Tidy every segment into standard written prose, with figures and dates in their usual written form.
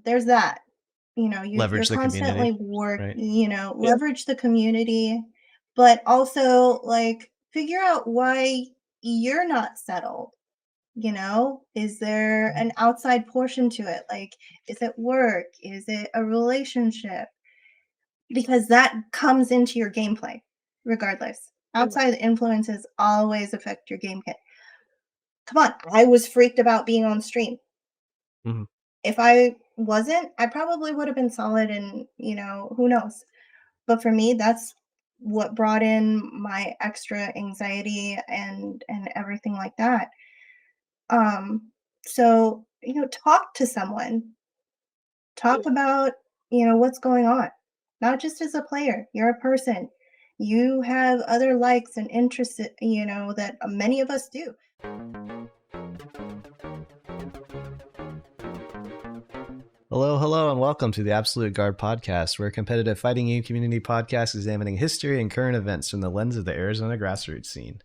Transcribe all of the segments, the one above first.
there's that. You're Leverage the community, constantly right? leverage the community, but also like figure out why you're not settled. Is there an outside portion to it? Like, is it work? Is it a relationship? Because that comes into your gameplay regardless. Outside influences always affect your gameplay. Come on, I was freaked about being on stream. Mhm. If I wasn't, I probably would have been solid and, who knows. But for me, that's what brought in my extra anxiety and everything like that. Um, so, talk to someone. Talk about, what's going on. Not just as a player, you're a person. You have other likes and interests, that many of us do. Hello, and welcome to the Absolute Guard Podcast. We're a competitive fighting game community podcast examining history and current events from the lens of the Arizona grassroots scene.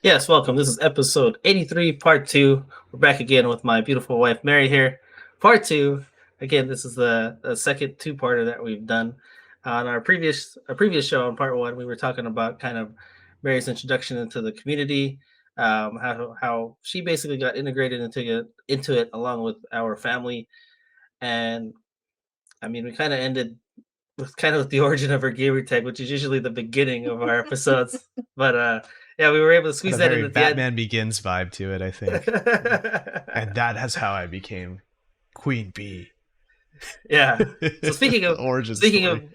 Yes, welcome. This is episode 83, part 2. We're back again with my beautiful wife, Mary, here. Part 2. Again, this is the second two-parter that we've done. On our previous show, on part 1, we were talking about kind of Mary's introduction into the community, how she basically got integrated into it along with our family. And, I mean, we kind of ended with kind of the origin of her gamer tag, which is usually the beginning of our episodes. But yeah, we were able to squeeze Had a that in very at the end. Batman Begins vibe to it, I think. And that is how I became Queen Bee. Yeah. So speaking of origin speaking story. of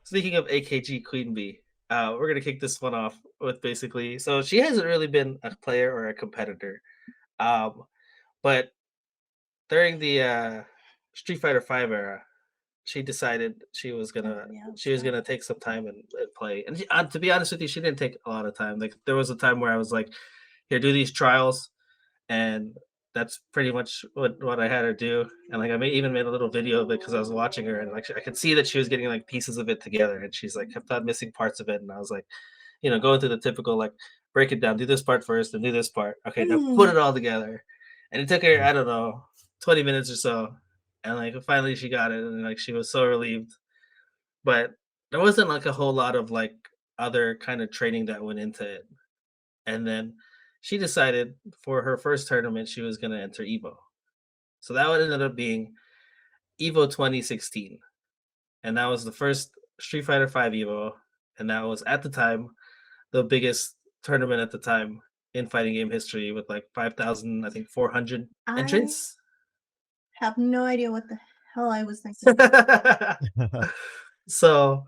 speaking of AKG Queen Bee, we're gonna kick this one off with basically. So she hasn't really been a player or a competitor, but during the Street Fighter V era, she decided she was gonna take some time and play. And to be honest with you, she didn't take a lot of time. Like there was a time where I was like, "Here, do these trials," and that's pretty much what I had her do. And like even made a little video of it because I was watching her, and like I could see that she was getting like pieces of it together, and she's like kept on missing parts of it. And I was like, going through the typical like break it down, do this part first, and do this part. Okay, now put it all together. And it took her, I don't know, 20 minutes or so. And like finally she got it, and like she was so relieved. But there wasn't like a whole lot of like other kind of training that went into it. And then she decided for her first tournament she was going to enter Evo. So that would ended up being Evo 2016. And that was the first Street Fighter 5 Evo, and that was at the time the biggest tournament at the time in fighting game history with like 5,000, I think 400 entrants. I have no idea what the hell I was thinking. So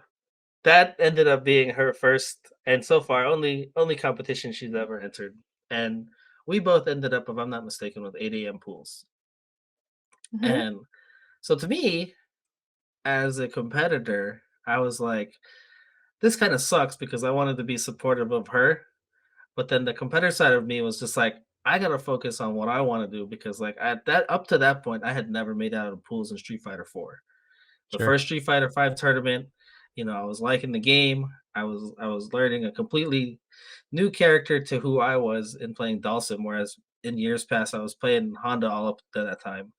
that ended up being her first and so far only competition she's ever entered. And we both ended up, if I'm not mistaken, with 8 a.m. pools. Mhm. And so to me, as a competitor, I was like, this kind of sucks because I wanted to be supportive of her. But then the competitor side of me was just like, I gotta focus on what I want to do because like at that up to that point, I had never made out of pools in Street Fighter 4. The Sure. first Street Fighter 5 tournament, I was liking the game. I was learning a completely new character to who I was in playing Dhalsim, whereas in years past I was playing Honda all up to that time.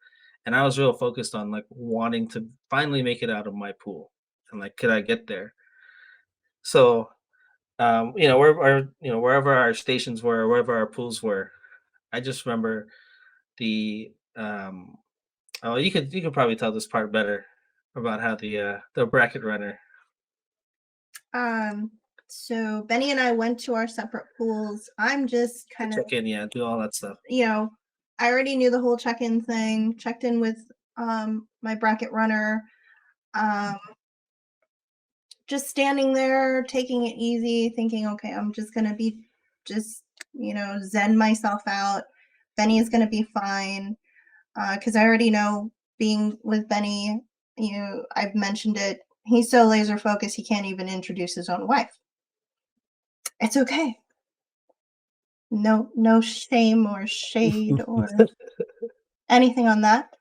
And I was real focused on like wanting to finally make it out of my pool. And like could I get there? So wherever our stations were, wherever our pools were, I just remember the oh you could probably tell this part better about how the bracket runner. So Benny and I went to our separate pools. I'm just kind of check in, yeah, do all that stuff. I already knew the whole check-in thing, checked in with my bracket runner. Just standing there, taking it easy, thinking, okay, I'm just gonna be zen myself out. Benny is gonna be fine. Because I already know being with Benny, I've mentioned it. He's so laser focused he can't even introduce his own wife. It's okay. No shame or shade or anything on that.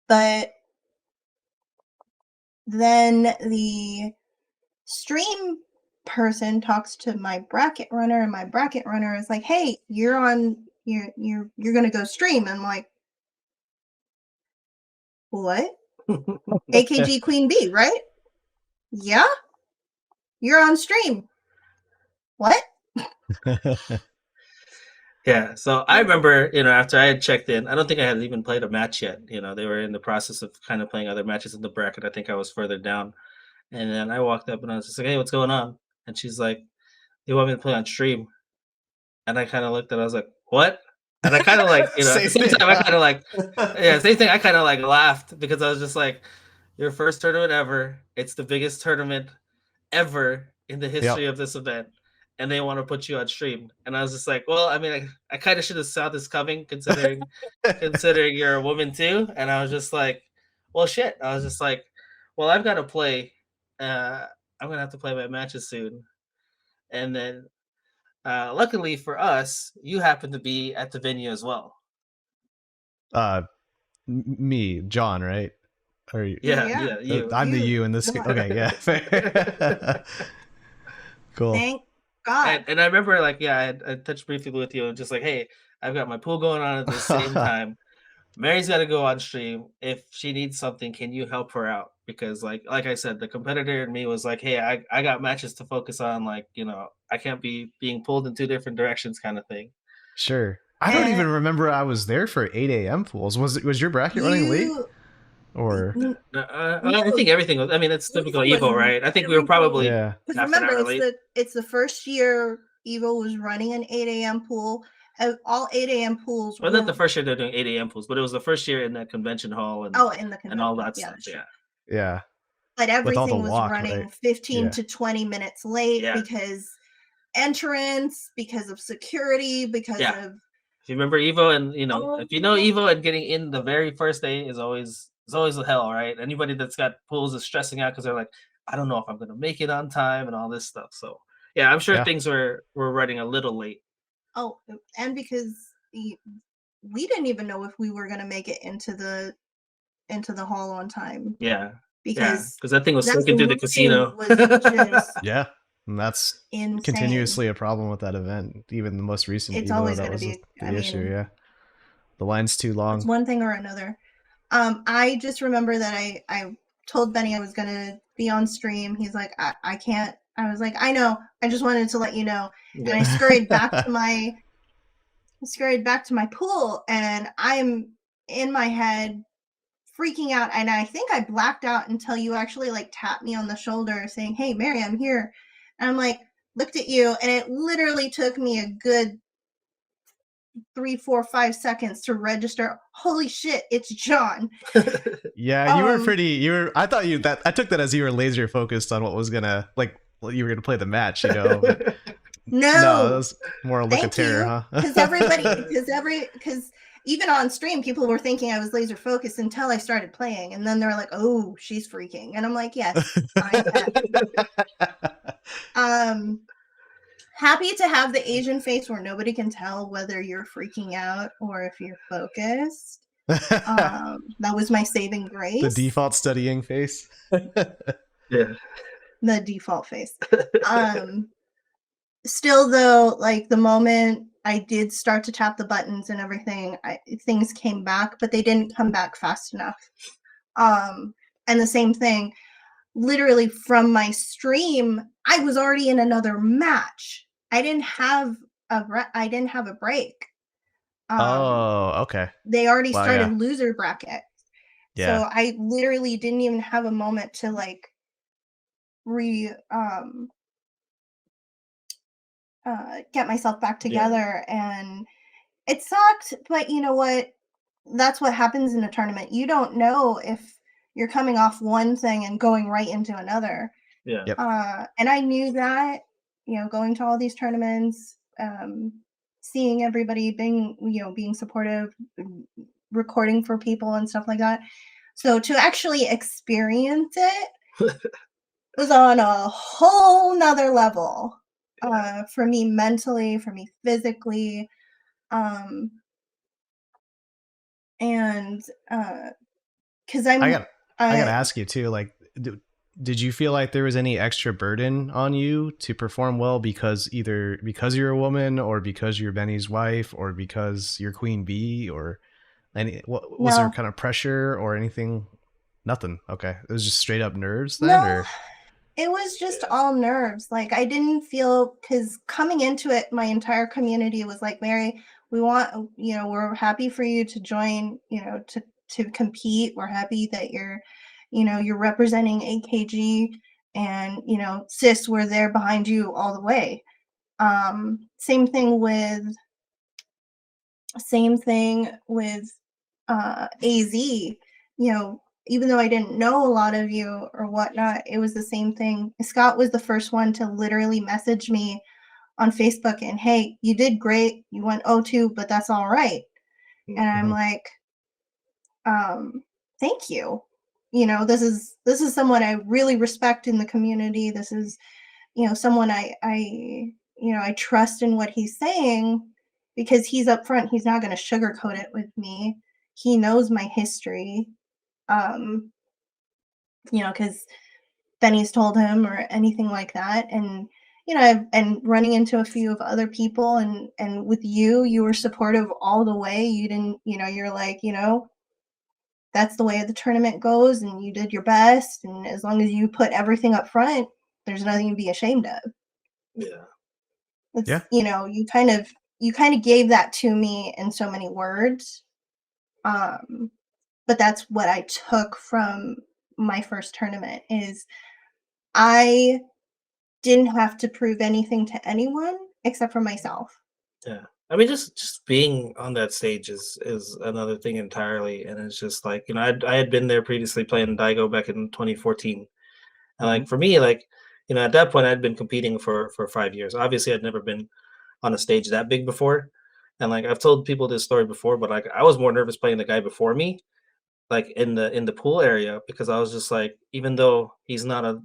But then the stream person talks to my bracket runner, and my bracket runner is like, hey, you're on you're gonna go stream. I'm like, what? AKG Queen Bee, right? Yeah, you're on stream. What? Yeah, so I remember, after I had checked in, I don't think I had even played a match yet. They were in the process of kind of playing other matches in the bracket. I think I was further down. And then I walked up and I was just like, hey, what's going on? And she's like, you want me to play on stream? And I kind of looked at it, I was like, what? And I kind of like, at the same time, I kind of like, yeah, same thing. I kind of like laughed because I was just like, your first tournament ever. It's the biggest tournament ever in the history of this event. And they want to put you on stream. And I was just like, well, I mean, I kind of should have saw this coming considering you're a woman too. And I was just like, well, shit. I was just like, well, I've got to play. I'm going to have to play my matches soon. And then luckily for us, you happen to be at the venue as well. Me, John, right? Or yeah, you. I'm the you in this. Okay, yeah. Cool. Thank God. And I remember, like, I touched briefly with you and just like, hey, I've got my pool going on at the same time. Mary's got to go on stream. If she needs something, can you help her out? Because like I said, the competitor in me was like, hey, I got matches to focus on. Like, I can't be being pulled in two different directions kind of thing. Sure. I don't even remember I was there for 8 a.m. pools. Was your bracket running late? Or I think everything was. I mean, it's typical Evo, right? I think we were probably because remember it's the first year Evo was running an 8 a.m. pool. All 8 a.m. pools. Well, not the first year they're doing 8 a.m. pools, but it was the first year in that convention hall and in the convention, and all that stuff. Yeah. But everything was running 15 to 20 minutes late because entrance, because of security, because of. If you remember Evo, and if you know Evo, and getting in the very first day is always a hell, right? Anybody that's got pools is stressing out because they're like, I don't know if I'm going to make it on time and all this stuff. So yeah, I'm sure things were running a little late. Oh, and because we didn't even know if we were going to make it into the hall on time. Yeah, because that thing was sneaking through the casino. Yeah. And that's insane. Continuously a problem with that event. Even the most recent it's Evo, always that going to was be the issue. Yeah, the line's too long. It's one thing or another. I just remember that I told Benny I was going to be on stream. He's like, I can't. I was like, I know. I just wanted to let you know. And I scurried back to my pool, and I'm in my head freaking out. And I think I blacked out until you actually like tapped me on the shoulder saying, hey, Mary, I'm here. And I'm like, looked at you, and it literally took me a good 3, 4, 5 seconds to register. Holy shit, it's John. Yeah, you were pretty. I thought I took that as you were laser focused on what was gonna you were gonna play the match. No, that was more a look of terror, huh? Because even on stream, people were thinking I was laser focused until I started playing, and then they're like, "Oh, she's freaking," and I'm like, "Yes, I am." Happy to have the Asian face where nobody can tell whether you're freaking out or if you're focused. That was my saving grace. The default studying face. Yeah. The default face. Still though, like the moment I did start to tap the buttons and everything, things came back, but they didn't come back fast enough. And the same thing, literally from my stream, I was already in another match. I didn't have a break. Okay. They already started loser bracket. Yeah. So I literally didn't even have a moment to like get myself back together, and it sucked, but you know what? That's what happens in a tournament. You don't know if you're coming off one thing and going right into another. Yeah. Yep. And I knew that, going to all these tournaments, seeing everybody being supportive, recording for people and stuff like that. So to actually experience it was on a whole nother level. For me mentally, for me physically, and because I gotta ask you too, like, did you feel like there was any extra burden on you to perform well because you're a woman, or because you're Benny's wife, or because you're queen bee, or what was there No, kind of pressure or anything? Nothing. Okay. It was just straight up nerves then, no, or it was just Yeah. all nerves. Like I didn't feel, because coming into it, my entire community was like, Mary, we want, we're happy for you to join, to compete. We're happy that you're representing AKG, and sis, we're there behind you all the way. Same thing with AZ. Even though I didn't know a lot of you or whatnot, it was the same thing. Scott was the first one to literally message me on Facebook and, hey, you did great. You went 0-2, but that's all right. And I'm Mhm. like, thank you. This is someone I really respect in the community. This is, someone I trust in what he's saying, because he's upfront. He's not going to sugarcoat it with me. He knows my history. Um, because Benny's told him or anything like that. And and running into a few of other people, and with you were supportive all the way. You didn't, you're like, that's the way the tournament goes, and you did your best, and as long as you put everything up front, there's nothing to be ashamed of. Yeah. Yeah. It's, you kind of gave that to me in so many words. Um, but that's what I took from my first tournament, is I didn't have to prove anything to anyone except for myself. Yeah. I mean, just being on that stage is another thing entirely, and it's just like, I had been there previously playing Daigo back in 2014, and Mhm. like for me, like, at that point I'd been competing for 5 years. Obviously, I'd never been on a stage that big before, and like I've told people this story before, but like I was more nervous playing the guy before me, like in the pool area, because I was just like, even though he's not a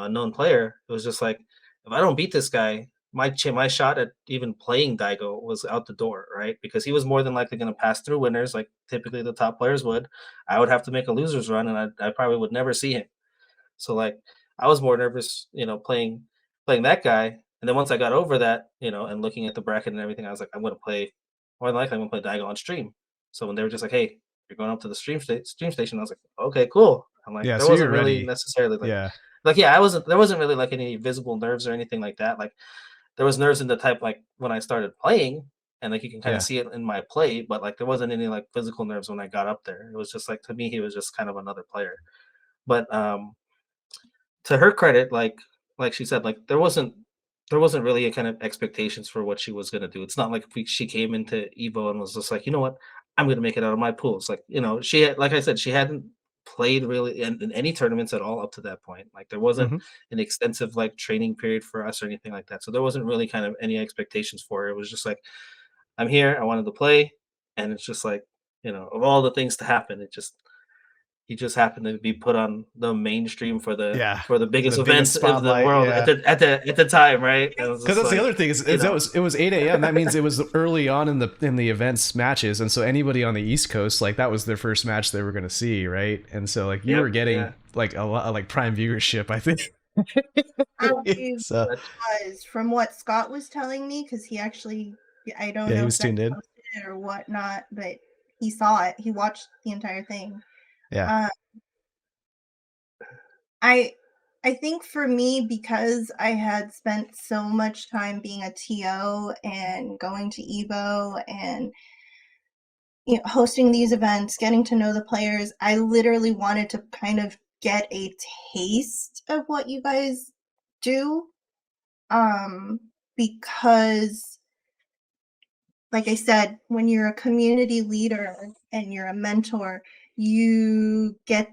known player, it was just like, if I don't beat this guy, my shot at even playing Daigo was out the door, right? Because he was more than likely going to pass through winners, like typically the top players would. I would have to make a losers run, and I probably would never see him. So like I was more nervous, playing that guy. And then once I got over that, and looking at the bracket and everything, I was like, I'm gonna play more than likely I'm gonna play Daigo on stream. So when they were just like, hey, you're going up to the stream station, I was like, okay, cool. I'm like, Yeah. there So you're wasn't really ready. necessarily Yeah. like yeah, there wasn't really like any visible nerves or anything like that. Like there was nerves in the type like when I started playing, and like you can kind of Yeah. see it in my play, but like there wasn't any like physical nerves when I got up there. It was just like, to me, he was just kind of another player. But to her credit, like she said, like there wasn't really a kind of expectations for what she was gonna do. It's not like she came into Evo and was just like, you know what, I'm gonna make it out of my pool. It's like, she had, like I said, she hadn't played really in any tournaments at all up to that point. Like there wasn't Hmm. an extensive like training period for us or anything like that. So there wasn't really kind of any expectations for her. It was just like, I'm here, I wanted to play, and it's just like, of all the things to happen, he just happened to be put on the mainstream for the Yeah. for the biggest The biggest event of the spotlight. world at Yeah. the time, right? And it was Because just that's the like, other thing you is know, it was 8 a.m. That means it was early on in the events matches, and so anybody on the East Coast, like, that was their first match they were going to see, right? And so like you were yep, getting yeah, like a lot of like prime viewership, I think. I So but was, from what Scott was telling me, because he actually, I don't yeah, he know was if Benny tuned in. posted it or whatnot, but he saw it. He watched the entire thing. Yeah. Uh, I I think for me, because I had spent so much time being a TO and going to Evo and hosting these events, getting to know the players, I literally wanted to kind of get a taste of what you guys do. Um, because, like I said, when you're a community leader and you're a mentor, you get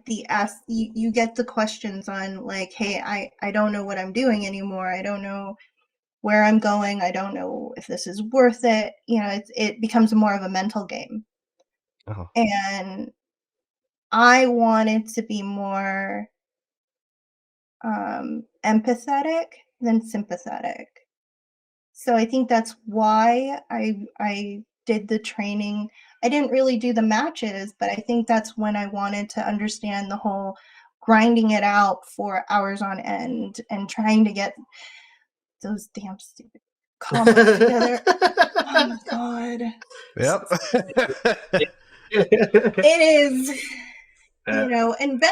you get the questions on, like, hey, I don't know what I'm doing anymore. I don't know where I'm going. I don't know if this is worth it. It becomes more of a mental game. Oh. And I wanted to be more empathetic than sympathetic. So I think that's why I did the training. I didn't really do the matches, but I think that's when I wanted to understand the whole grinding it out for hours on end and trying to get those damn stupid combos together. Oh my god. Yep. It is, Yeah. and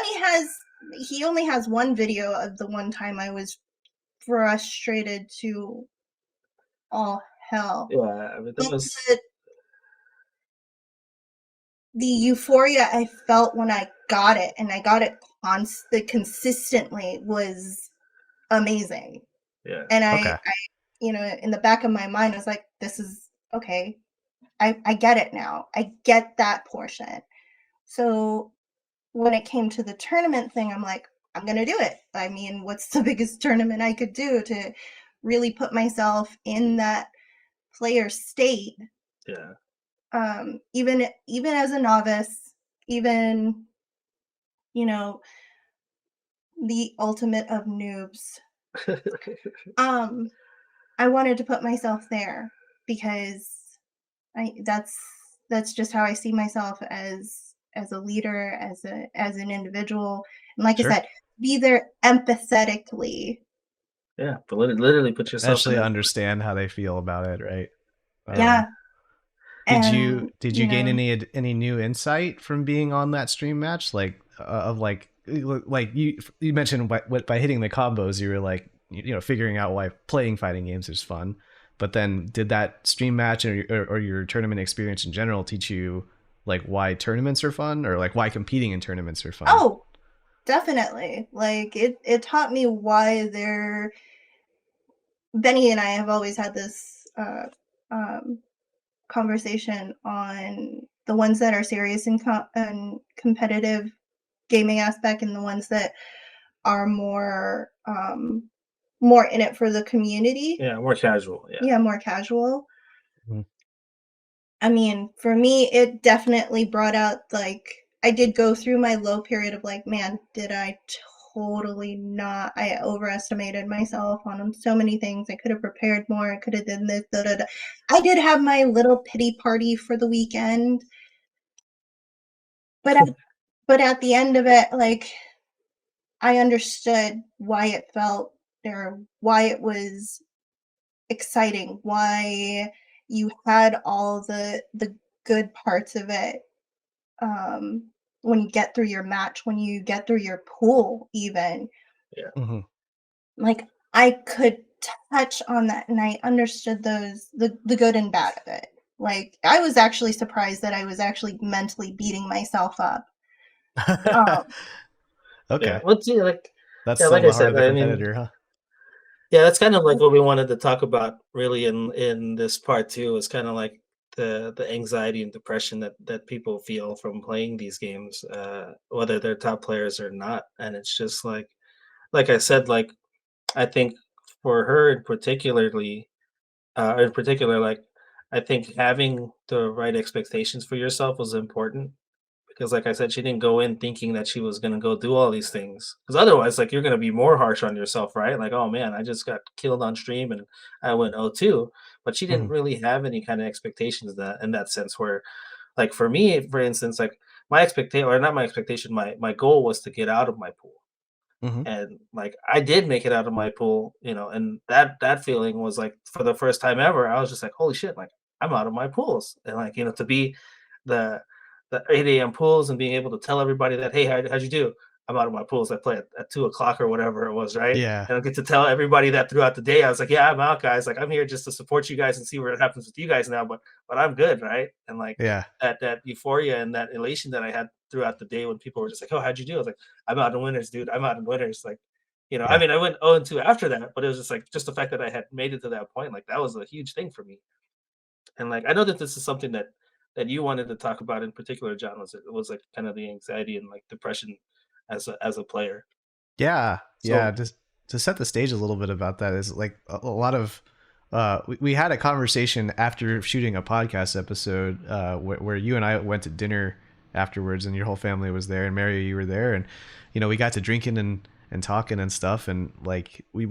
he only has one video of the one time I was frustrated to all hell. Yeah, I mean, that But was the euphoria I felt when I got it, and I got it consistently, was amazing. yeah. And Okay. in the back of my mind, I was like, this is okay. I get it now. I get that portion. So when it came to the tournament thing, I'm like, I'm going to do it. I mean, what's the biggest tournament I could do to really put myself in that player state? Yeah. Even as a novice, even, the ultimate of noobs. I wanted to put myself there because that's just how I see myself as a leader, as an individual. And like I Sure. said, be there empathetically. Yeah, but literally put yourself in Actually that. understand how they feel about it, right? Yeah. And Did you gain any new insight from being on that stream match? Like like you mentioned by hitting the combos, you were like figuring out why playing fighting games is fun. But then did that stream match or your tournament experience in general teach you like why tournaments are fun, or like why competing in tournaments are fun? Oh, definitely. Like it taught me why Benny and I have always had this conversation on the ones that are serious and competitive gaming aspect, and the ones that are more in it for the community. Yeah, more casual. Yeah. Yeah, more casual. Mhm. I mean, for me, it definitely brought out, like, I did go through my low period of like, man, did I totally not? I overestimated myself on so many things. I could have prepared more. I could have done this. Da, da, da. I did have my little pity party for the weekend, but at the end of it, like, I understood why it felt there, why it was exciting, why you had all the good parts of it. When you get through your match, when you get through your pool, even Mhm. like I could touch on that, and I understood the good and bad of it. Like I was actually surprised that I was actually mentally beating myself up. Um, Yeah. Okay. Well, see, like, That's yeah, still like I the heart of said, the I mean, competitor, huh? yeah, that's kind of like what we wanted to talk about really in this part too, is kind of like the anxiety and depression that people feel from playing these games, whether they're top players or not. And it's just like I said, like I think for her in particular, like I think having the right expectations for yourself was important because, like I said, she didn't go in thinking that she was gonna go do all these things. Because otherwise, like you're gonna be more harsh on yourself, right? Like, oh man, I just got killed on stream and I went 0-2. But she didn't Mhm. really have any kind of expectations that in that sense. Where, like for me, for instance, like my expectation or not my expectation, my goal was to get out of my pool. Mhm. And like I did make it out of my pool, and that feeling was like for the first time ever, I was just like, holy shit, like I'm out of my pools. And like, to be the the 8 a.m. pools and being able to tell everybody that, hey, how'd you do? I'm out of my pools. I play at 2 o'clock or whatever it was, right? Yeah. And I get to tell everybody that throughout the day. I was like, yeah, I'm out, guys. Like I'm here just to support you guys and see what happens with you guys now, but I'm good, right? And like Yeah. that euphoria and that elation that I had throughout the day when people were just like, oh, how'd you do? I was like, I'm out in winners, dude. I'm out in winners. Like, I Yeah. mean, I went 0-2 after that, but it was just like just the fact that I had made it to that point, like that was a huge thing for me. And like I know that this is something that you wanted to talk about in particular, John. Was like kind of the anxiety and like depression as a player. Yeah, yeah. So Just to set the stage a little bit about that is like a lot of we had a conversation after shooting a podcast episode where you and I went to dinner afterwards, and your whole family was there, and Mary, you were there, and we got to drinking and talking and stuff, and like you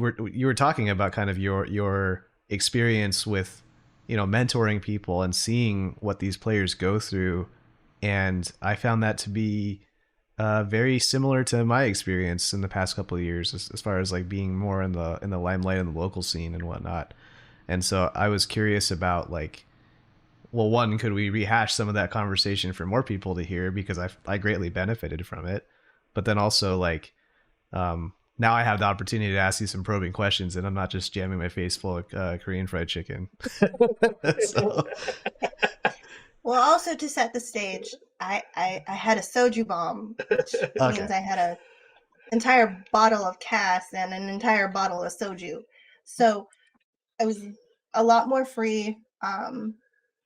were talking about kind of your experience with mentoring people and seeing what these players go through, and I found that to be very similar to my experience in the past couple of years, as far as like being more in the limelight in the local scene and whatnot. And so I was curious about like, well, one, could we rehash some of that conversation for more people to hear, because I greatly benefited from it. But then also like, now I have the opportunity to ask you some probing questions, and I'm not just jamming my face full of Korean fried chicken. So Well, also to set the stage, I had a soju bomb, which means okay, I had a entire bottle of Cass and an entire bottle of soju. So I was a lot more free.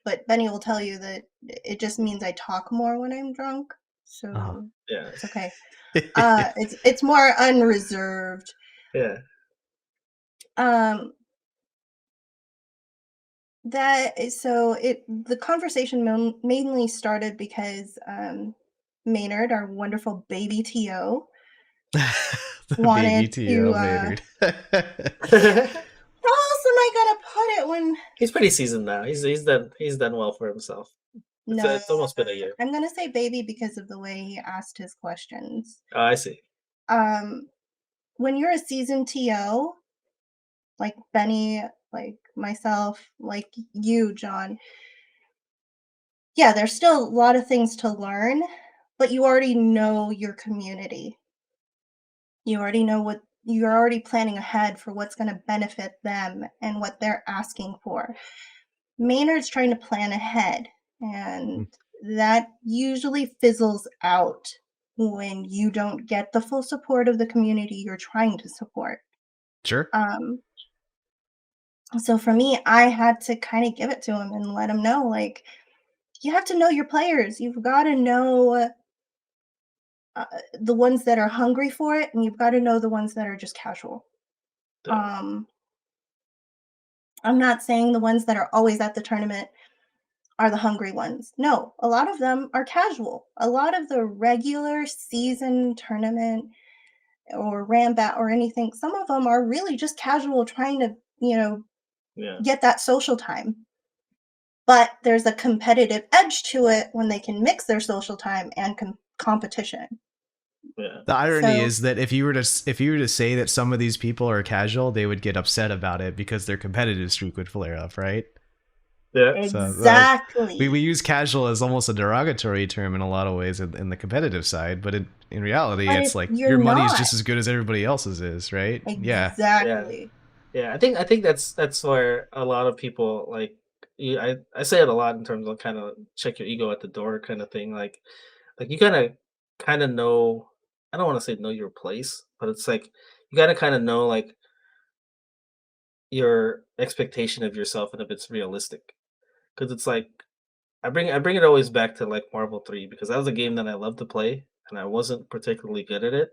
But Benny will tell you that it just means I talk more when I'm drunk. uh-huh. So Yeah, it's okay. It's more unreserved. yeah, Um, the conversation mainly started because Maynard, our wonderful baby TO, The baby wanted to to Maynard. how else am I gonna put it when he's pretty seasoned now. He's done well for himself. no, It's almost been a year. I'm gonna say baby because of the way he asked his questions. Oh, I see. Um, when you're a seasoned TO, like Benny, like myself, like you, John, yeah, there's still a lot of things to learn, but you already know your community. You already know what you're already planning ahead for what's going to benefit them and what they're asking for. Maynard's trying to plan ahead, and that usually fizzles out when you don't get the full support of the community you're trying to support. Sure. Um, so for me, I had to kind of give it to him and let him know, like, you have to know your players. You've got to know the ones that are hungry for it, and you've got to know the ones that are just casual. Yeah, Um, I'm not saying the ones that are always at the tournament are the hungry ones. No, a lot of them are casual. A lot of the regular season tournament or Rambat or anything, some of them are really just casual trying to, yeah, get that social time. But there's a competitive edge to it when they can mix their social time and competition. yeah, The irony So is that if you were to say that some of these people are casual, they would get upset about it because their competitive streak would flare up, right? yeah, So we exactly. use casual as almost a derogatory term in a lot of ways in the competitive side, but in reality, But it's if like you're your money is not, just as good as everybody else's is, right? Yeah. yeah. exactly. Yeah, I think that's where a lot of people like I say it a lot in terms of kind of check your ego at the door kind of thing. Like you kind of know. I don't want to say know your place, but it's like you gotta kind of know like your expectation of yourself and if it's realistic. Because it's like I bring it always back to like Marvel 3 because that was a game that I loved to play and I wasn't particularly good at it,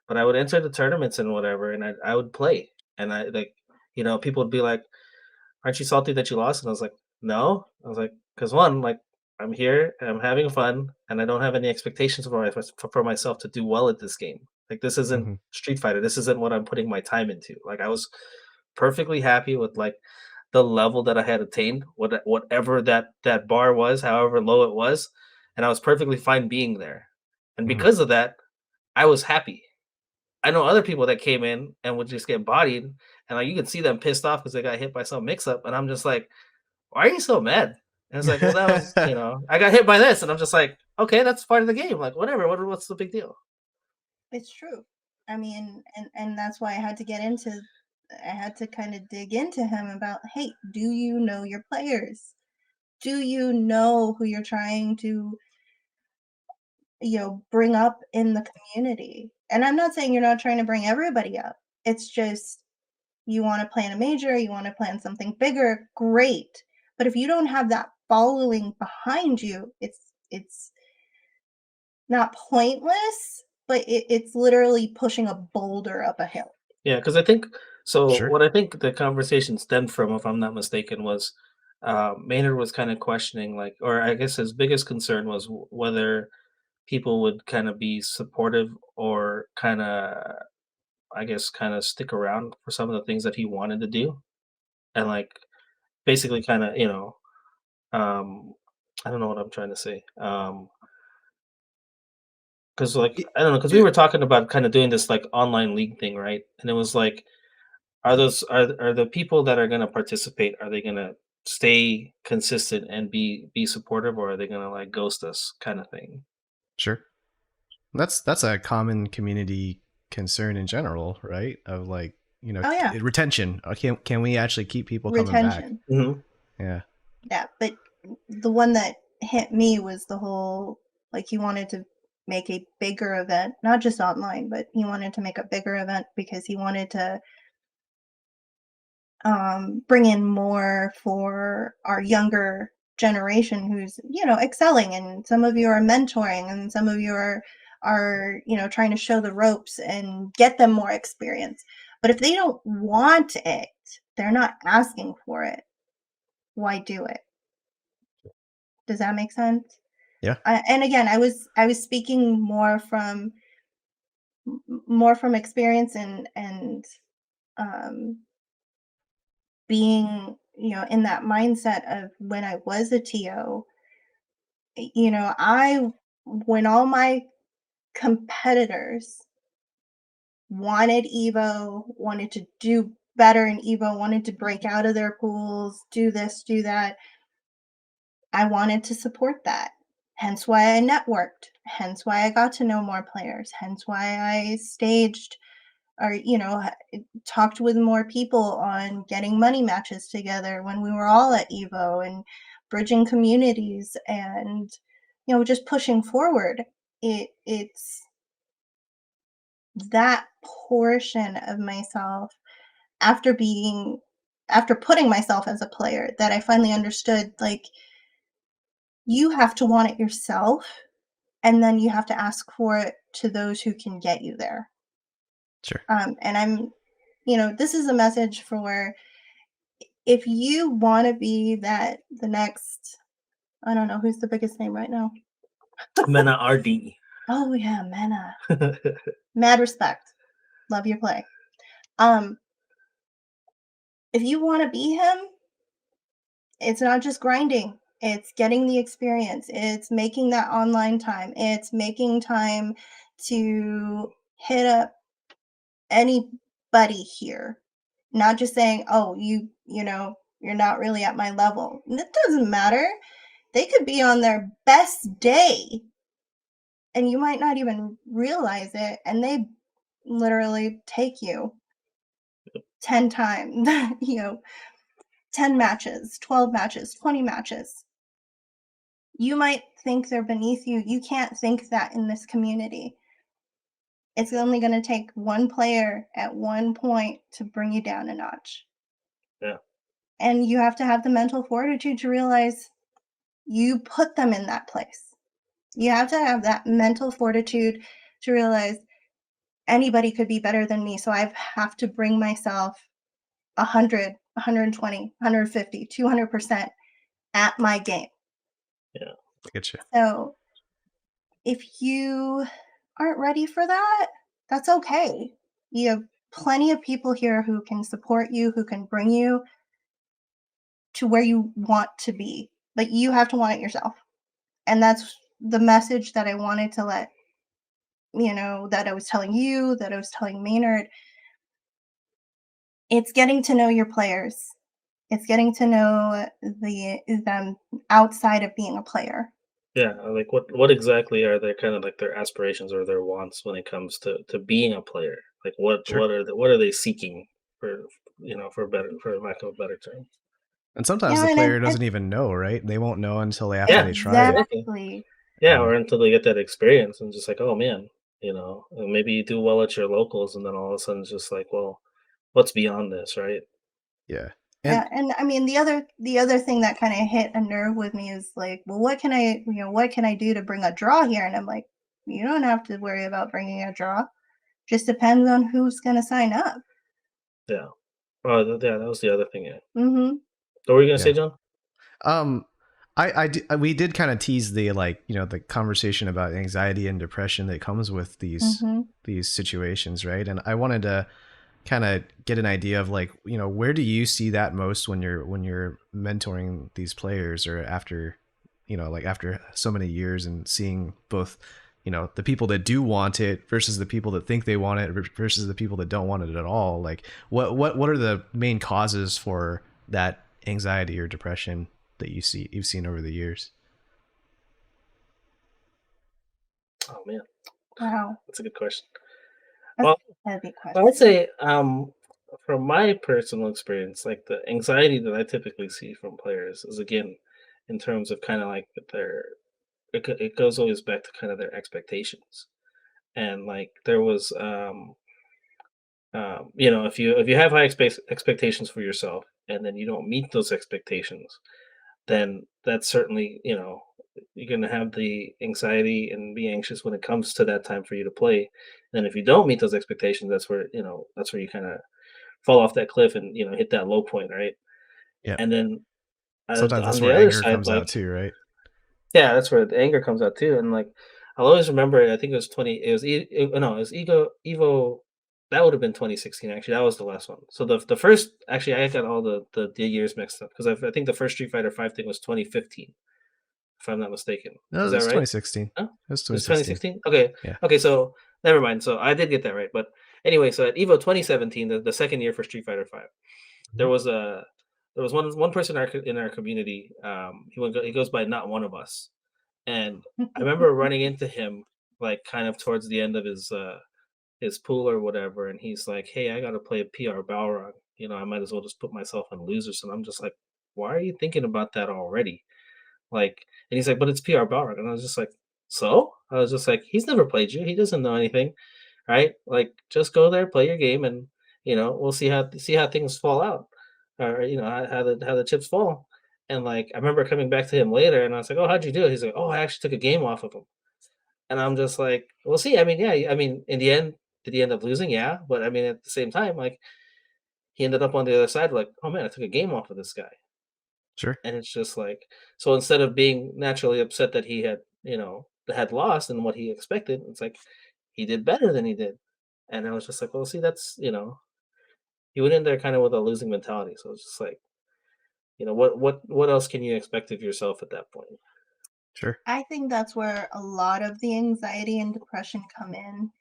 but I would enter the tournaments and whatever and I would play and I like people would be like, "Aren't you salty that you lost?" And I was like, "No." I was like, "Cause one, like I'm here and I'm having fun and I don't have any expectations for myself to do well at this game. Like this isn't Hmm. Street Fighter. This isn't what I'm putting my time into." Like I was perfectly happy with like the level that I had attained, whatever that bar was, however low it was, and I was perfectly fine being there. And Hmm. because of that, I was happy. I know other people that came in and would just get bodied, and like you could see them pissed off because they got hit by some mix-up, and I'm just like, "Why are you so mad?" And it's like, "Well, that was, I got hit by this," and I'm just like, "Okay, that's part of the game. Like, whatever. What's the big deal?" It's true. I mean, and that's why I had to kind of dig into him about, hey, do you know your players? Do you know who you're trying to, bring up in the community? And I'm not saying you're not trying to bring everybody up. It's just you want to plan a major, you want to plan something bigger, great. But if you don't have that following behind you, it's not pointless, but it's literally pushing a boulder up a hill. Yeah, because I think so. Sure. What I think the conversation stemmed from, if I'm not mistaken, was Maynard was kind of questioning, like, or I guess his biggest concern was whether people would kind of be supportive or kind of, I guess, kind of stick around for some of the things that he wanted to do, and like basically kind of, um, I don't know what I'm trying to say. Because like Y- I don't know, because we were talking about kind of doing this like online league thing, right? And it was like, are the people that are gonna participate, are they gonna stay consistent and be supportive, or are they gonna like ghost us kind of thing? Sure. That's a common community concern in general, right? Of like, Oh yeah, retention. Can we actually keep people coming back? retention. Hmm. Yeah. Yeah, but the one that hit me was the whole like he wanted to make a bigger event, not just online, but he wanted to make a bigger event because he wanted to bring in more for our younger generation who's excelling, and some of you are mentoring, and some of you are trying to show the ropes and get them more experience. But if they don't want it, they're not asking for it, why do it? Does that make sense? Yeah. And again, I was speaking more from experience and um being in that mindset of when I was a TO. I when all my competitors wanted Evo, wanted to do better in Evo, wanted to break out of their pools, do this, do that, I wanted to support that. Hence why I networked, hence why I got to know more players, hence why I staged or talked with more people on getting money matches together when we were all at Evo, and bridging communities, and just pushing forward. It's that portion of myself after being after putting myself as a player that I finally understood, like, you have to want it yourself, and then you have to ask for it to those who can get you there. Sure. And this is a message for if you want to be the next, I don't know who's the biggest name right now. Mena RD. Oh yeah, Mena. Mad respect. Love your play. Um, if you want to be him, it's not just grinding. It's getting the experience. It's making that online time. It's making time to hit up anybody here. Not just saying, "Oh, you're not really at my level." It doesn't matter. They could be on their best day and you might not even realize it, and they literally take you 10 times, 10 matches, 12 matches, 20 matches. You might think they're beneath you. You can't think that in this community. It's only going to take one player at one point to bring you down a notch. Yeah. And you have to have the mental fortitude to realize you put them in that place. You have to have that mental fortitude to realize anybody could be better than me. So I have to bring myself 100, 120, 150, 200% at my game. Yeah. I get you. So if you aren't ready for that, that's okay. You have plenty of people here who can support you, who can bring you to where you want to be, but you have to want it yourself. And that's the message that I wanted to let, that I was telling you, that I was telling Maynard. It's getting to know your players. It's getting to know them outside of being a player. Yeah, like what exactly are their kind of like their aspirations or their wants when it comes to being a player? Like Sure. what are they seeking for, for lack of a better term? And sometimes Yeah, the and player doesn't even know, right? They won't know until after Yeah, they try it. exactly. exactly. Yeah, Mhm. or until they get that experience and just like, oh man, and maybe you do well at your locals, and then all of a sudden it's just like, well, what's beyond this, right? Yeah. And Yeah, and I mean the other thing that kind of hit a nerve with me is like, well, what can I do to bring a draw here? And I'm like, you don't have to worry about bringing a draw. Just depends on who's gonna sign up. Yeah. Oh, yeah, that was the other thing. Yeah. Mm-hmm. What were you gonna yeah. say, John? Um, we did kind of tease the like the conversation about anxiety and depression that comes with Mm-hmm. these situations, right? And I wanted to kind of get an idea of like where do you see that most when you're mentoring these players, or after like after so many years and seeing both you know, the people that do want it versus the people that think they want it versus the people that don't want it at all. Like what are the main causes for that anxiety or depression that you've seen over the years? Oh man, Wow, that's a good question. that's Well, a heavy I would question. say, from my personal experience, like the anxiety that I typically see from players is again in terms of kind of like their it goes always back to kind of their expectations. And like there was you know, if you have high expectations for yourself and then you don't meet those expectations, then that's certainly, you know, you're going to have the anxiety and be anxious when it comes to that time for you to play. And if you don't meet those expectations, that's where, you know, that's where you kind of fall off that cliff and, you know, hit that low point, right? Yeah. And then Sometimes that's on where the other anger side, comes out like, too, right? yeah, that's where the anger comes out too. And like, I'll always remember it. I think it was 20, it was, no, it was Evo. That would have been 2016. Actually, that was the last one. So the first, actually, I got all the years mixed up because I think the first Street Fighter 5 thing was 2015, if I'm not mistaken. No, Is that it's right? 2016. Huh? It was It was 2016. 2016? Okay. Yeah. Okay, so never mind. So I did get that right. But anyway, so at Evo 2017, the second year for Street Fighter 5, there Mhm. was a there was one person in our community. He goes by Not One of Us, and I remember running into him like kind of towards the end of his pool or whatever, and he's like, "Hey, I got to play a PR Balrog. You know, I might as well just put myself on losers." And I'm just like, "Why are you thinking about that already?" Like, and he's like, "But it's PR Balrog," and I was just like, "So?" I was just like, "He's never played you. He doesn't know anything, right? Like, just go there, play your game, and you know, we'll see how things fall out, or you know, how the chips fall." And like, I remember coming back to him later, and I was like, "Oh, how'd you do it?" He's like, "Oh, I actually took a game off of him." And I'm just like, "Well, see, I mean, yeah, I mean, in the end, did he end up losing? Yeah, but I mean, at the same time, like, he ended up on the other side, like, oh man, I took a game off of this guy." Sure. And it's just like, so instead of being naturally upset that he had, you know, had lost and what he expected, it's like he did better than he did. And I was just like, well, see, that's, you know, he went in there kind of with a losing mentality. So it's just like, you know, what else can you expect of yourself at that point? Sure. I think that's where a lot of the anxiety and depression come in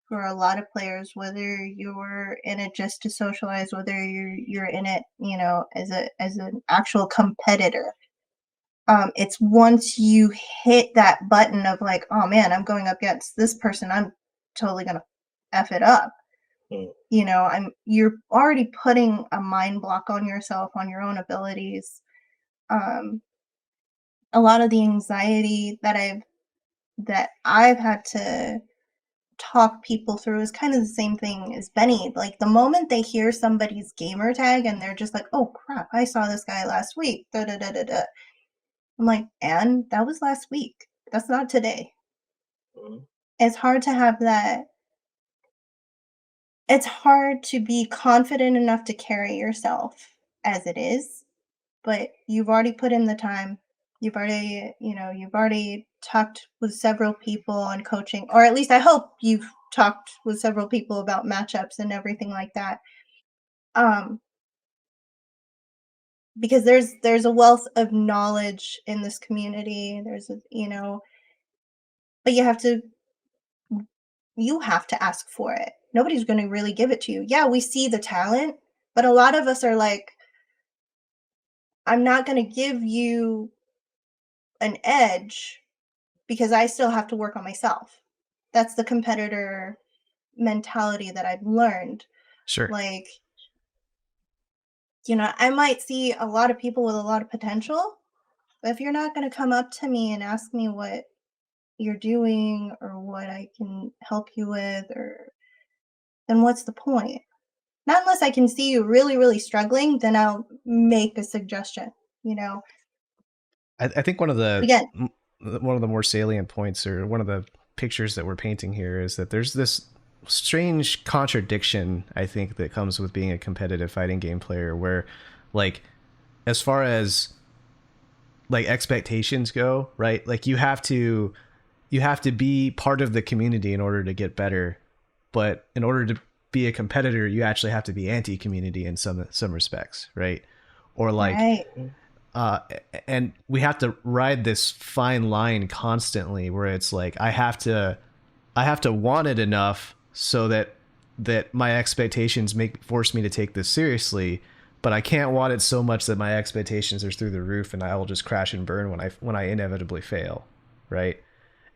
for a lot of players, whether you're in it just to socialize, whether you're in it, you know, as an actual competitor. It's once you hit that button of like, oh man, I'm going up against this person, I'm totally gonna F it up. Mm, You know, you're already putting a mind block on yourself, on your own abilities. Um, a lot of the anxiety that I've had to talk people through is kind of the same thing as Benny. Like the moment they hear somebody's gamer tag and they're just like, "Oh crap, I saw this guy last week." Da da da da da. I'm like, "And that was last week. That's not today." mm, It's hard to have that. It's hard to be confident enough to carry yourself as it is, but you've already put in the time. You've already, you know, you've already talked with several people on coaching, or at least I hope you've talked with several people about matchups and everything like that. Um, because there's a wealth of knowledge in this community. There's a, you know, but you have to ask for it. Nobody's going to really give it to you. Yeah, we see the talent, but a lot of us are like, I'm not going to give you an edge because I still have to work on myself. That's the competitor mentality that I've learned. Sure. Like, you know, I might see a lot of people with a lot of potential, but if you're not going to come up to me and ask me what you're doing or what I can help you with, or then what's the point? Not unless I can see you really, really struggling, then I'll make a suggestion, you know. I think one of the Again, one of the more salient points, or one of the pictures that we're painting here, is that there's this strange contradiction, I think, that comes with being a competitive fighting game player, where, like, as far as like expectations go, right? Like you have to be part of the community in order to get better, but in order to be a competitor, you actually have to be anti-community in some respects, right? Or like right. mm, and we have to ride this fine line constantly where it's like I have to want it enough so that my expectations force me to take this seriously, but I can't want it so much that my expectations are through the roof and I will just crash and burn when I inevitably fail, right?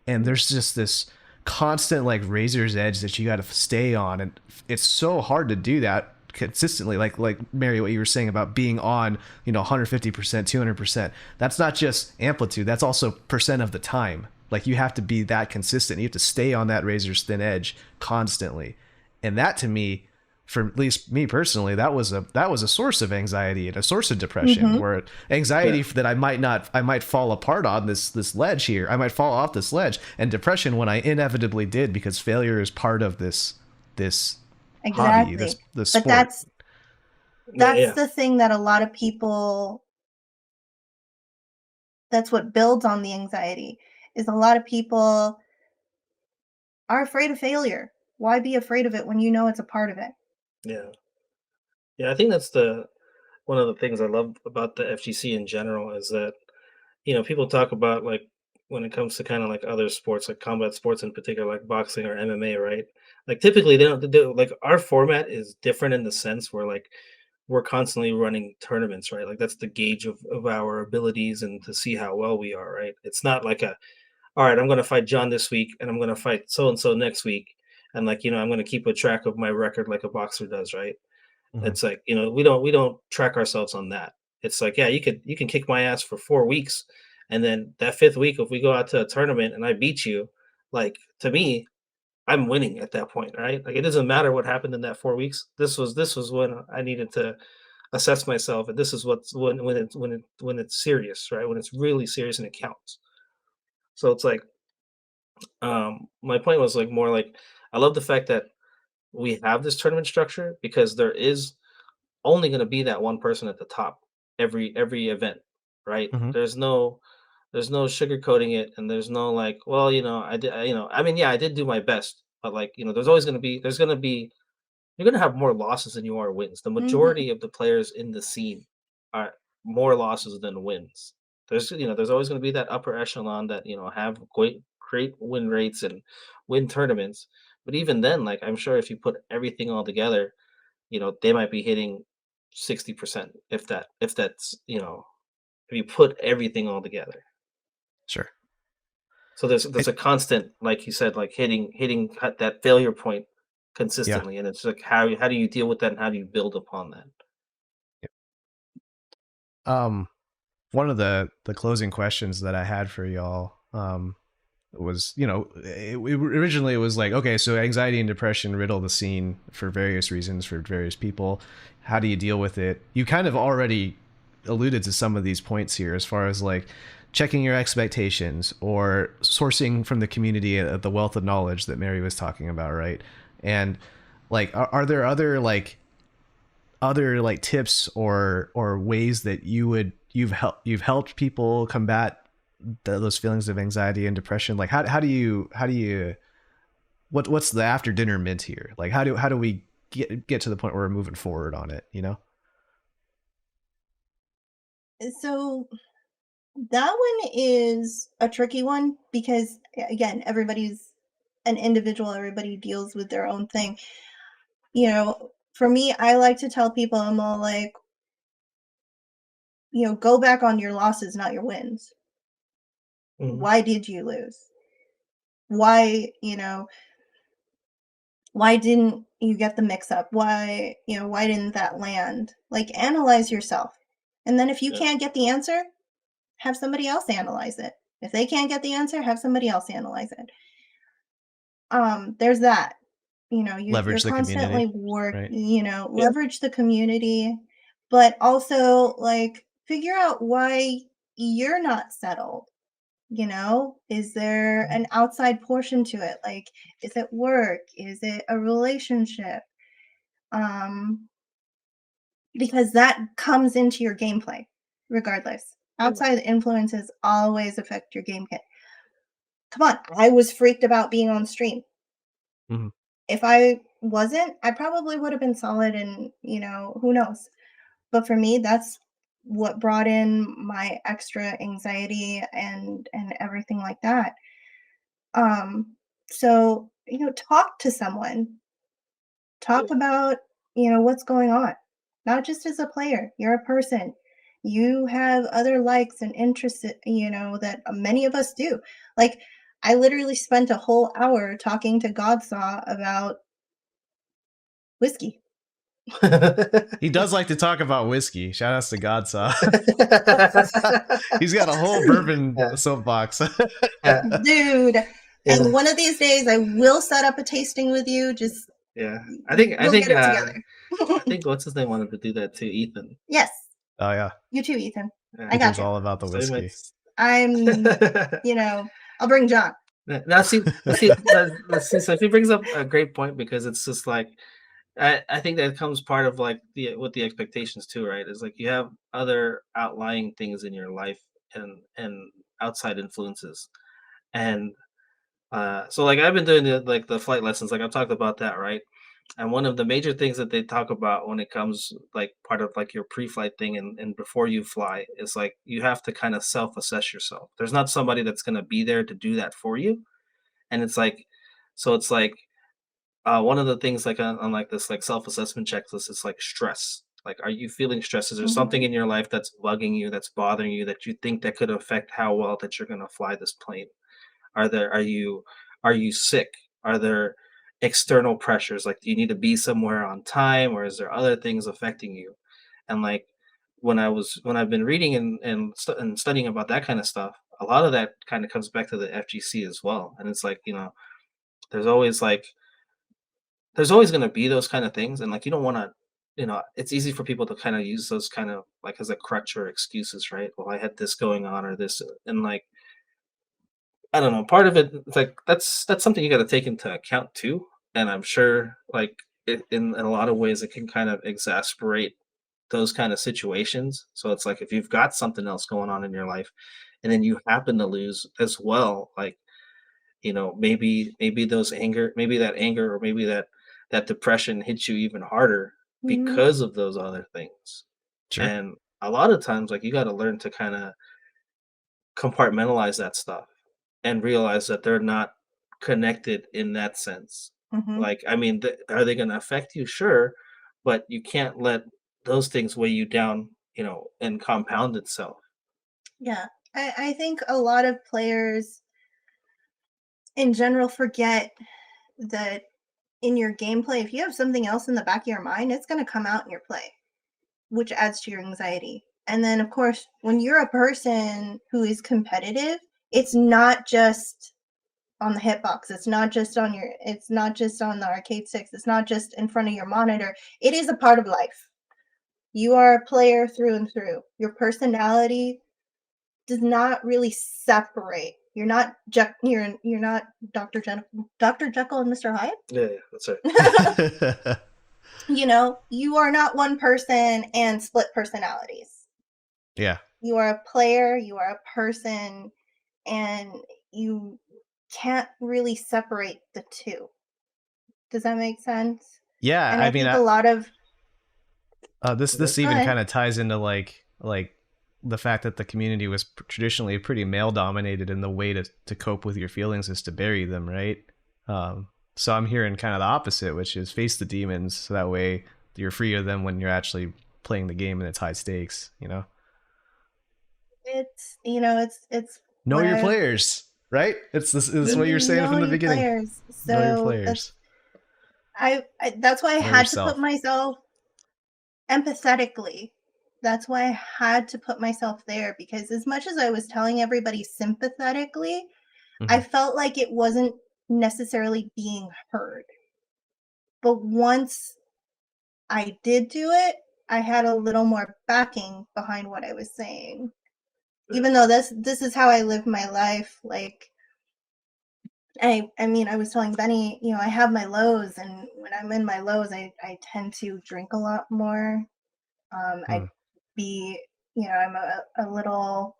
And there's just this constant like razor's edge that you got to stay on, and it's so hard to do that consistently. Like Mary, what you were saying about being on 150%, 200%, that's not just amplitude, that's also percent of the time. Like you have to be that consistent, you have to stay on that razor's thin edge constantly. And that, to me, for at least me personally, that was a source of anxiety and a source of depression, where anxiety that I might fall apart on this ledge here, I might fall off this ledge, and depression when I inevitably did, because failure is part of this hobby, Exactly. this But sport. that's the thing that a lot of people, that's what builds on the anxiety, is a lot of people are afraid of failure. Why be afraid of it when you know it's a part of it? Yeah. Yeah, I think that's one of the things I love about the FGC in general is that, people talk about like when it comes to kind of like other sports, like combat sports in particular, like boxing or MMA, right? Like typically they don't do like our format is different in the sense where like we're constantly running tournaments, right? Like that's the gauge of our abilities and to see how well we are, right? It's not like all right, I'm gonna fight John this week and I'm gonna fight so and so next week. And like, I'm gonna keep a track of my record like a boxer does, right? Mhm. It's like, we don't track ourselves on that. It's like, yeah, you can kick my ass for 4 weeks, and then that fifth week, if we go out to a tournament and I beat you, like to me, I'm winning at that point, right? Like it doesn't matter what happened in that 4 weeks. This was when I needed to assess myself, and this is what's when it's serious, right? When it's really serious and it counts. So it's like, my point was like more like I love the fact that we have this tournament structure because there is only going to be that one person at the top every event, right? Mhm. There's no sugarcoating it, and there's no like, well, I mean, yeah, I did do my best, but like, you're going to have more losses than you are wins. The Mhm. majority of the players in the scene are more losses than wins. There's always going to be that upper echelon that have great win rates and win tournaments. But even then, like I'm sure if you put everything all together, they might be hitting 60%, if that's, if you put everything all together. Sure. So there's It, a constant, like you said, like hitting that failure point yeah. consistently, and it's like how do you deal with that and how do you build upon that? Um, One of the closing questions that I had for y'all was, originally it was like, okay, so anxiety and depression riddle the scene for various reasons for various people. How do you deal with it? You kind of already alluded to some of these points here, as far as like checking your expectations or sourcing from the community, the wealth of knowledge that Mary was talking about, right? And like, are there other like tips or ways that you've helped people combat those feelings of anxiety and depression? Like how do you what's the after dinner mint here? Like how do we get to the point where we're moving forward on it? So that one is a tricky one because, again, everybody's an individual, everybody deals with their own thing. For me, I like to tell people, I'm all like, go back on your losses, not your wins. Mhm. Why did you lose? Why, why didn't you get the mix up? Why didn't that land? Like, analyze yourself. And then if you Yeah. can't get the answer, have somebody else analyze it. If they can't get the answer, have somebody else analyze it. There's that. You're Leverage the community, constantly right? leverage the community, but also like figure out why you're not settled. Is there an outside portion to it? Like, is it work? Is it a relationship? Um, because that comes into your gameplay regardless. Outside influences always affect your gameplay. Come on, I was freaked about being on stream. Mhm. If I wasn't, I probably would have been solid and, who knows. But for me, that's what brought in my extra anxiety and everything like that. Um, so, talk to someone. Talk about, what's going on. Not just as a player, you're a person. You have other likes and interests, that many of us do. Like, I literally spent a whole hour talking to Godsaw about whiskey. He does like to talk about whiskey. Shout outs to Godsaw. He's got a whole bourbon Yeah. soapbox. Yeah. Dude. Yeah. And one of these days I will set up a tasting with you. Just Yeah. I think we'll get it together. I think what's his name wanted to do that too, Ethan. Yes. Oh yeah. You too, Ethan. Yeah. I got Ethan's you. all about the So he whiskey. I'm, I'll bring John. Now see, so if he brings up a great point, because it's just like I think that comes part of like with the expectations too, right? Is like you have other outlying things in your life and outside influences. And so like I've been doing the flight lessons, like I've talked about that, right? And one of the major things that they talk about when it comes like part of like your pre-flight thing and before you fly is like you have to kind of self-assess yourself. There's not somebody that's going to be there to do that for you. And it's like, so it's like one of the things like on like this like self-assessment checklist is like stress. Like, are you feeling stress? Is there something Mhm. in your life that's bugging you, that's bothering you, that you think that could affect how well that you're going to fly this plane? Are you sick? Are there external pressures? Like, do you need to be somewhere on time, or is there other things affecting you? And like when I've been reading and studying about that kind of stuff, a lot of that kind of comes back to the FGC as well. And it's like, there's always like there's always going to be those kind of things, and like you don't want to, it's easy for people to kind of use those kind of like as a crutch or excuses, right? Well, I had this going on or this, and like I don't know. Part of it, it's like that's something you got to take into account too. And I'm sure, like in a lot of ways, it can kind of exasperate those kind of situations. So it's like if you've got something else going on in your life, and then you happen to lose as well, like maybe maybe that anger, or maybe that depression hits you even harder Mhm. because of those other things. Sure. And a lot of times, like you got to learn to kind of compartmentalize that stuff and realize that they're not connected in that sense. Mhm. Like, I mean, are they going to affect you? Sure, but you can't let those things weigh you down, and compound itself. Yeah. I think a lot of players in general forget that in your gameplay, if you have something else in the back of your mind, it's going to come out in your play, which adds to your anxiety. And then, of course, when you're a person who is competitive, it's not just on the hitbox. It's not just on the arcade sticks. It's not just in front of your monitor. It is a part of life. You are a player through and through. Your personality does not really separate. You're not Dr. Jekyll and Mr. Hyde. Yeah, yeah, that's right. You are not one person and split personalities. Yeah. You are a player, you are a person, and you can't really separate the two. Does that make sense? Yeah. And I I mean, think a lot of this Go even ahead. kind of ties into like the fact that the community was traditionally pretty male dominated, and the way to cope with your feelings is to bury them, right? So I'm hearing kind of the opposite, which is face the demons, so that way you're free of them when you're actually playing the game and it's high stakes. It's Know what your I've players, right? It's what you're saying know from the your beginning. players. Know your So players. that's why I Know had to put yourself. myself empathetically. That's why I had to put myself there, because as much as I was telling everybody sympathetically, I Mhm. felt like it wasn't necessarily being heard. But once I did do it, I had a little more backing behind what I was saying. Even though this is how I live my life, like I mean, I was telling Benny, I have my lows, and when I'm in my lows, I tend to drink a lot more. I Mm. be, I'm a little,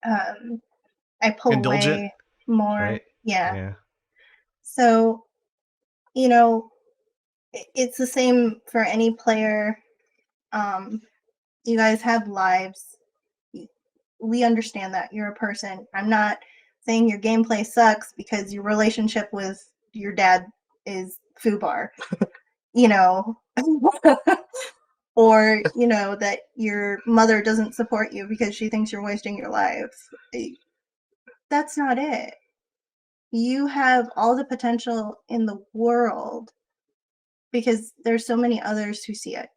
um, I pull Indulgent, away more. right? Yeah. Yeah. So, you know, it's the same for any player. Um, You guys have lives. We understand that you're a person. I'm not saying your gameplay sucks because your relationship with your dad is foobar, you know, or, you know, that your mother doesn't support you because she thinks you're wasting your life. That's not it. You have all the potential in the world because there's so many others who see it.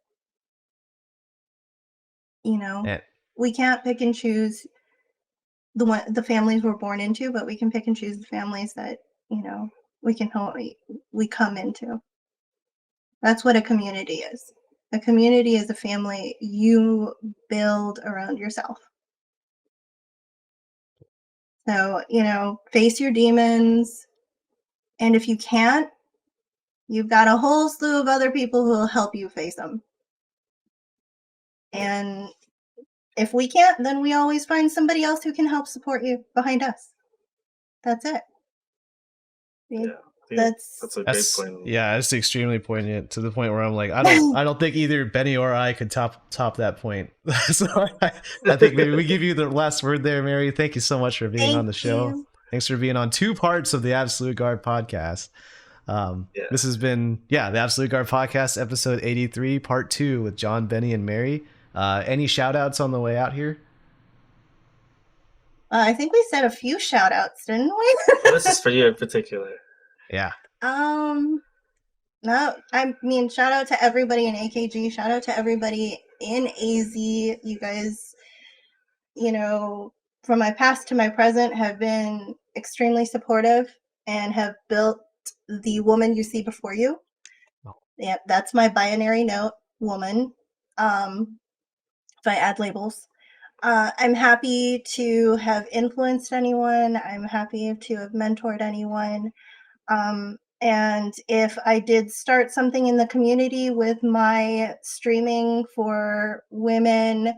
You know, And we can't pick and choose the families we're born into, but we can pick and choose the families that, you know, we come into. That's what a community is. A community is a family you build around yourself. So, you know, face your demons. And if you can't, you've got a whole slew of other people who will help you face them. And if we can't, then we always find somebody else who can help support you behind us. That's it. Yeah, I think That's that's a great that's point. yeah, it's extremely poignant to the point where I'm like, I don't think either Benny or I could top that point. So I think maybe we give you the last word there, Mary. Thank you so much for being on the thank show. you. Thanks for being on 2 parts of the Absolute Guard podcast. Yeah. This has been the Absolute Guard podcast, episode 83, part 2 with John, Benny, and Mary. Any shout outs on the way out here? I think we said a few shout outs, didn't we? Well, this is for you in particular. Yeah. No, I mean, shout out to everybody in AKG. Shout out to everybody in AZ. You guys, you know, from my past to my present, have been extremely supportive and have built the woman you see before you. Oh. Yeah, that's my binary note, woman. If I add labels. I'm happy to have influenced anyone. I'm happy to have mentored anyone. And if I did start something in the community with my streaming for women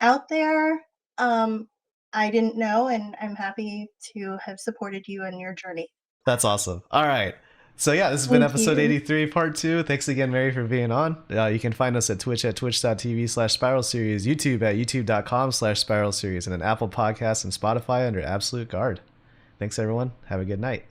out there, I didn't know, and I'm happy to have supported you in your journey. That's awesome. All right. So yeah, this has been episode 83, part 2. Thanks again, Mary, for being on. You can find us at Twitch at twitch.tv/Spiral Series, YouTube at youtube.com/Spiral Series, and an Apple Podcast and Spotify under Absolute Guard. Thanks, everyone. Have a good night.